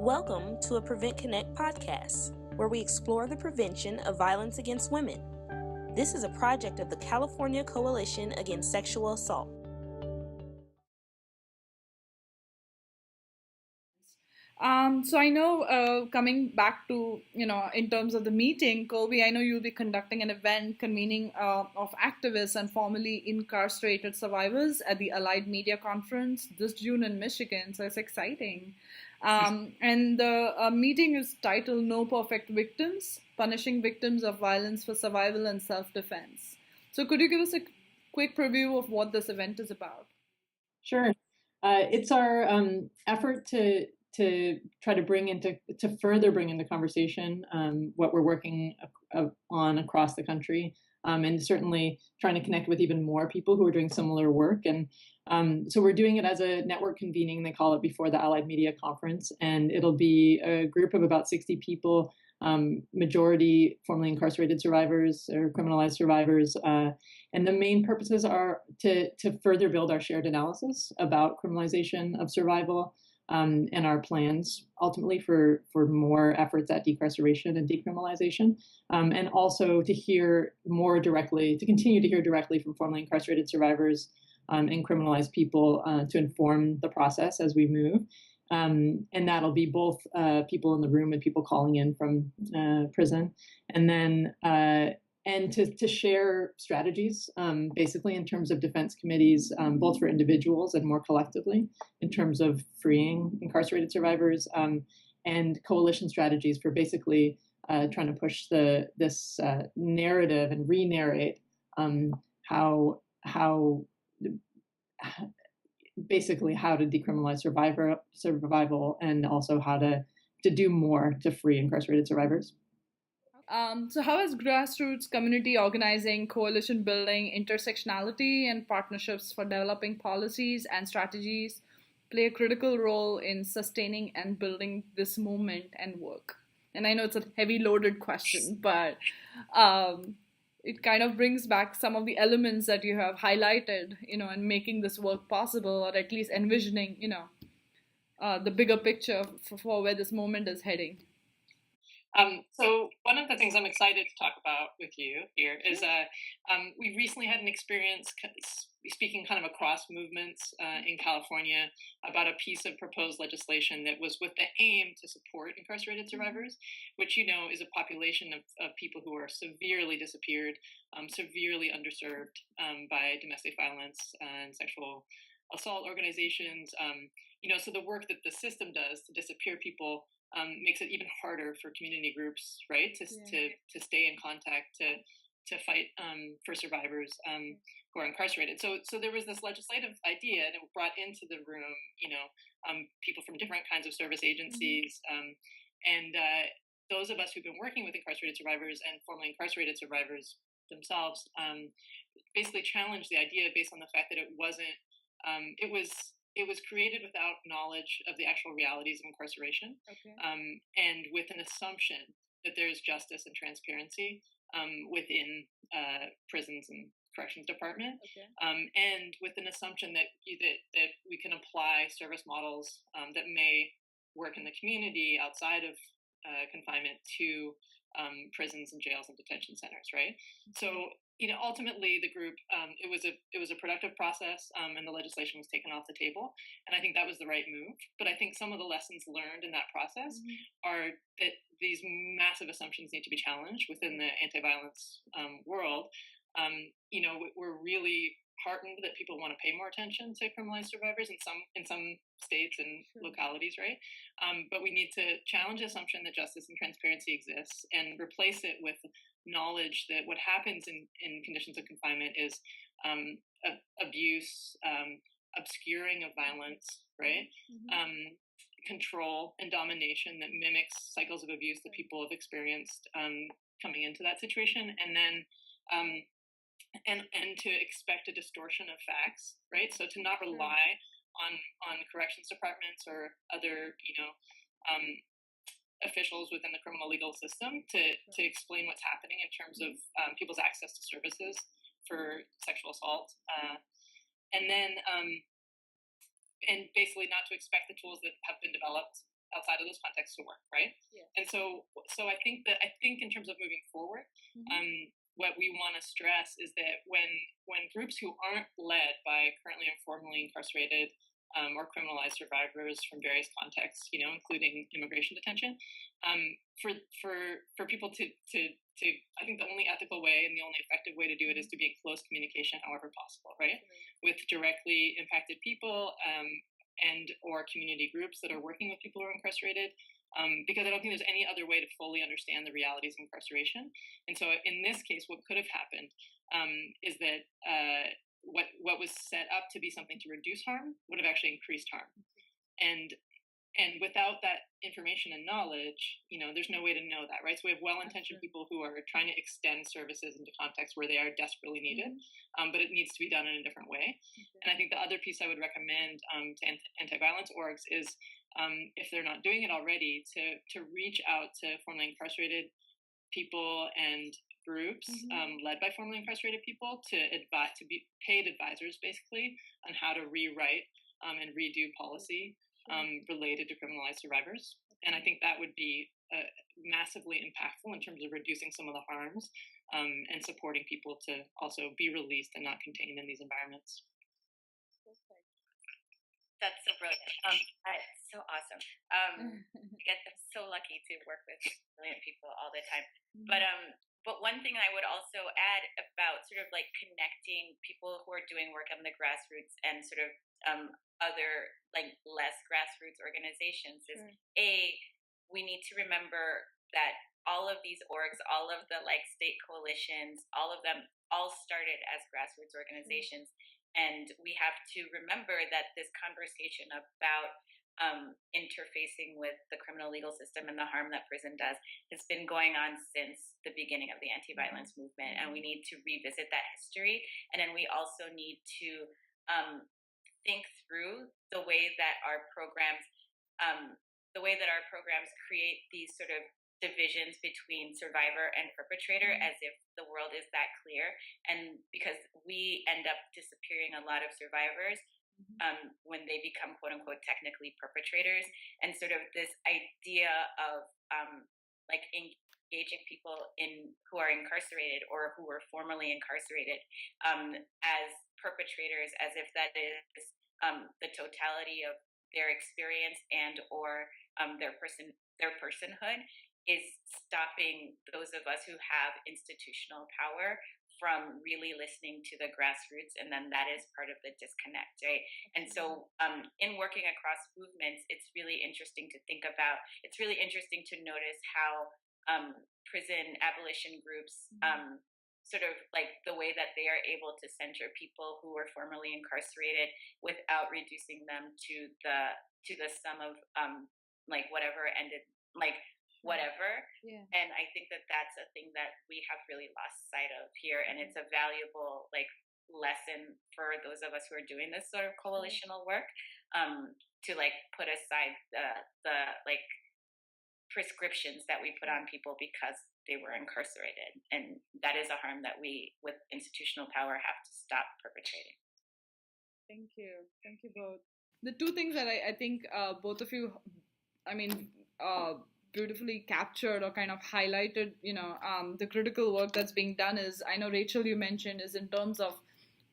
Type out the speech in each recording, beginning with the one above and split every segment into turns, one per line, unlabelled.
Welcome to a Prevent Connect podcast, where we explore the prevention of violence against women. This is a project of the California Coalition Against Sexual Assault.
So I know, coming back to, in terms of the meeting, Colby, I know you'll be conducting an event convening of activists and formerly incarcerated survivors at the Allied Media Conference this June in Michigan. So it's exciting. And the meeting is titled No Perfect Victims, Punishing Victims of Violence for Survival and Self-Defense. So could you give us a quick preview of what this event is about?
Sure. It's our effort to try to further bring into conversation what we're working on across the country, and certainly trying to connect with even more people who are doing similar work. And so we're doing it as a network convening, they call it, before the Allied Media Conference, and it'll be a group of about 60 people, majority formerly incarcerated survivors or criminalized survivors. And the main purposes are to further build our shared analysis about criminalization of survival, and our plans ultimately for more efforts at decarceration and decriminalization, and also to continue to hear directly from formerly incarcerated survivors and criminalized people to inform the process as we move. And that'll be both people in the room and people calling in from prison, and then and to share strategies, basically in terms of defense committees, both for individuals and more collectively in terms of freeing incarcerated survivors, and coalition strategies for basically trying to push this narrative and re-narrate how basically how to decriminalize survival and also how to do more to free incarcerated survivors.
So how is grassroots community organizing, coalition building, intersectionality, and partnerships for developing policies and strategies play a critical role in sustaining and building this movement and work? And I know it's a heavy loaded question, but it kind of brings back some of the elements that you have highlighted, and making this work possible, or at least envisioning, the bigger picture for where this movement is heading.
So one of the things I'm excited to talk about with you here is we recently had an experience speaking kind of across movements in California about a piece of proposed legislation that was with the aim to support incarcerated survivors, which, is a population of people who are severely disappeared, severely underserved by domestic violence and sexual assault organizations. So the work that the system does to disappear people makes it even harder for community groups, right, to stay in contact, to fight for survivors who are incarcerated. So there was this legislative idea that brought into the room, people from different kinds of service agencies, and those of us who've been working with incarcerated survivors and formerly incarcerated survivors themselves, basically challenged the idea based on the fact that it wasn't. It was created without knowledge of the actual realities of incarceration, and with an assumption that there is justice and transparency within prisons and corrections department, and with an assumption that we can apply service models that may work in the community outside of confinement to prisons and jails and detention centers, right? So ultimately the group, it was a productive process, and the legislation was taken off the table, and I think that was the right move. But I think some of the lessons learned in that process are that these massive assumptions need to be challenged within the anti-violence world. We're really heartened that people want to pay more attention to criminalized survivors in some states and localities, right? But we need to challenge the assumption that justice and transparency exists and replace it with knowledge that what happens in conditions of confinement is abuse, obscuring of violence, right? Control and domination that mimics cycles of abuse that people have experienced coming into that situation, and then and to expect a distortion of facts, right? So to not rely on corrections departments or other officials within the criminal legal system to explain what's happening in terms of people's access to services for sexual assault, and then and basically not to expect the tools that have been developed outside of those contexts to work, right?
Yeah.
And so I think in terms of moving forward, what we want to stress is that when groups who aren't led by currently and formerly incarcerated or criminalized survivors from various contexts, including immigration detention, for people to I think the only ethical way and the only effective way to do it is to be in close communication, however possible, right, with directly impacted people and or community groups that are working with people who are incarcerated. Because I don't think there's any other way to fully understand the realities of incarceration. And so in this case, what could have happened is that what was set up to be something to reduce harm would have actually increased harm. And without that information and knowledge, there's no way to know that, right? So we have well-intentioned people who are trying to extend services into contexts where they are desperately needed, but it needs to be done in a different way. And I think the other piece I would recommend to anti-violence orgs is, if they're not doing it already, to reach out to formerly incarcerated people and groups led by formerly incarcerated people to be paid advisors, basically, on how to rewrite and redo policy related to criminalized survivors. And I think that would be massively impactful in terms of reducing some of the harms and supporting people to also be released and not contained in these environments.
That's so brilliant. That's so awesome. I'm so lucky to work with brilliant people all the time. But one thing I would also add about sort of like connecting people who are doing work on the grassroots and sort of other like less grassroots organizations is we need to remember that all of these orgs, all of the like state coalitions, all of them all started as grassroots organizations. And we have to remember that this conversation about interfacing with the criminal legal system and the harm that prison does has been going on since the beginning of the anti-violence movement. And we need to revisit that history. And then we also need to think through the way that our programs create these sort of divisions between survivor and perpetrator as if the world is that clear. And because we end up disappearing a lot of survivors when they become quote unquote technically perpetrators, and sort of this idea of like engaging people who are incarcerated or who were formerly incarcerated as perpetrators, as if that is the totality of their experience and or their personhood, is stopping those of us who have institutional power from really listening to the grassroots. And then that is part of the disconnect, right? And so in working across movements, it's really interesting to notice how prison abolition groups sort of like the way that they are able to center people who were formerly incarcerated without reducing them to the sum of like whatever ended, like whatever. And I think that that's a thing that we have really lost sight of here, and it's a valuable like lesson for those of us who are doing this sort of coalitional work, to like put aside the like prescriptions that we put on people because they were incarcerated, and that is a harm that we with institutional power have to stop perpetrating.
Thank you both. The two things that I think both of you beautifully captured or kind of highlighted, the critical work that's being done is, I know Rachel, you mentioned, is in terms of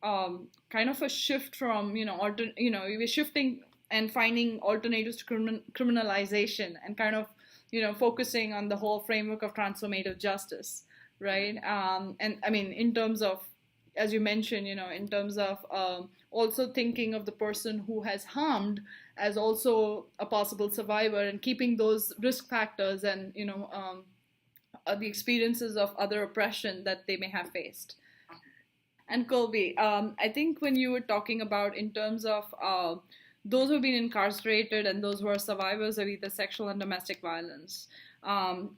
kind of a shift from, we're shifting and finding alternatives to criminalization and kind of, focusing on the whole framework of transformative justice, right? And I mean, in terms of, as you mentioned, in terms of also thinking of the person who has harmed as also a possible survivor, and keeping those risk factors and, the experiences of other oppression that they may have faced. And Colby, I think when you were talking about in terms of those who have been incarcerated and those who are survivors of either sexual and domestic violence,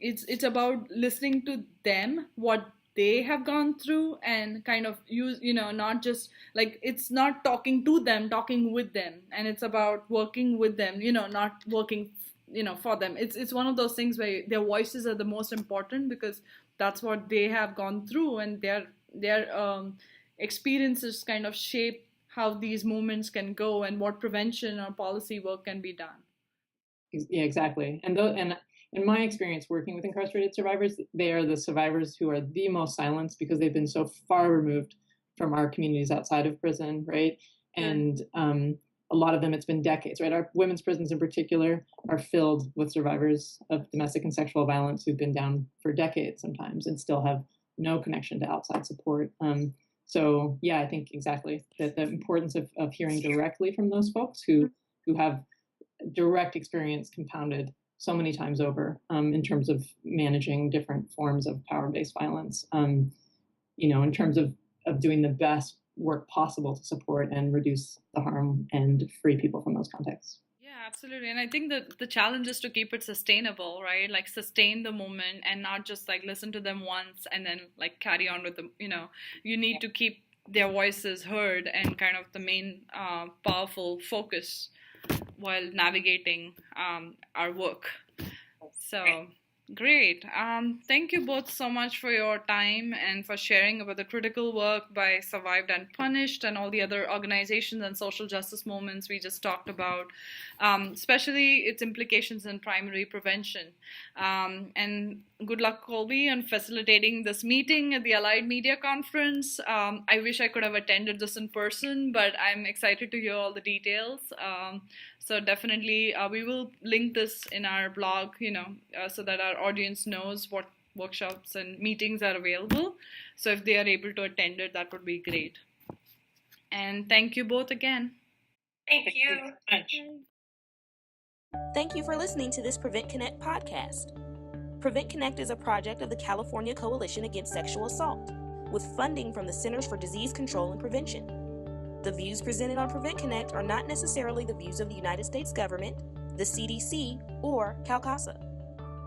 it's about listening to them, what they have gone through, and kind of use, not just like, it's not talking to them, talking with them, and it's about working with them, not working, for them. It's one of those things where their voices are the most important, because that's what they have gone through, and their experiences kind of shape how these movements can go and what prevention or policy work can be done.
Yeah, exactly. And in my experience working with incarcerated survivors, they are the survivors who are the most silenced because they've been so far removed from our communities outside of prison, right? And a lot of them, it's been decades, right? Our women's prisons in particular are filled with survivors of domestic and sexual violence who've been down for decades sometimes and still have no connection to outside support. So yeah, I think exactly that the importance of hearing directly from those folks who have direct experience compounded so many times over in terms of managing different forms of power-based violence, in terms of doing the best work possible to support and reduce the harm and free people from those contexts.
Yeah, absolutely. And I think that the challenge is to keep it sustainable, right? Like sustain the moment and not just like listen to them once and then like carry on with them. You need to keep their voices heard and kind of the main powerful focus while navigating our work. So great. Thank you both so much for your time and for sharing about the critical work by Survived and Punished and all the other organizations and social justice movements we just talked about, especially its implications in primary prevention. And good luck, Colby, on facilitating this meeting at the Allied Media Conference. I wish I could have attended this in person, but I'm excited to hear all the details. So definitely, we will link this in our blog, so that our audience knows what workshops and meetings are available. So if they are able to attend it, that would be great. And thank you both again.
Thank you.
Thank you for listening to this Prevent Connect podcast. Prevent Connect is a project of the California Coalition Against Sexual Assault, with funding from the Centers for Disease Control and Prevention. The views presented on Prevent Connect are not necessarily the views of the United States government, the CDC, or CalCASA.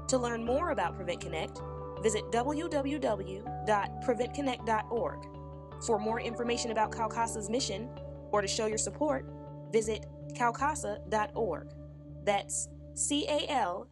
To learn more about Prevent Connect, visit www.preventconnect.org. For more information about CalCASA's mission, or to show your support, visit calcasa.org. That's CalCasa.org.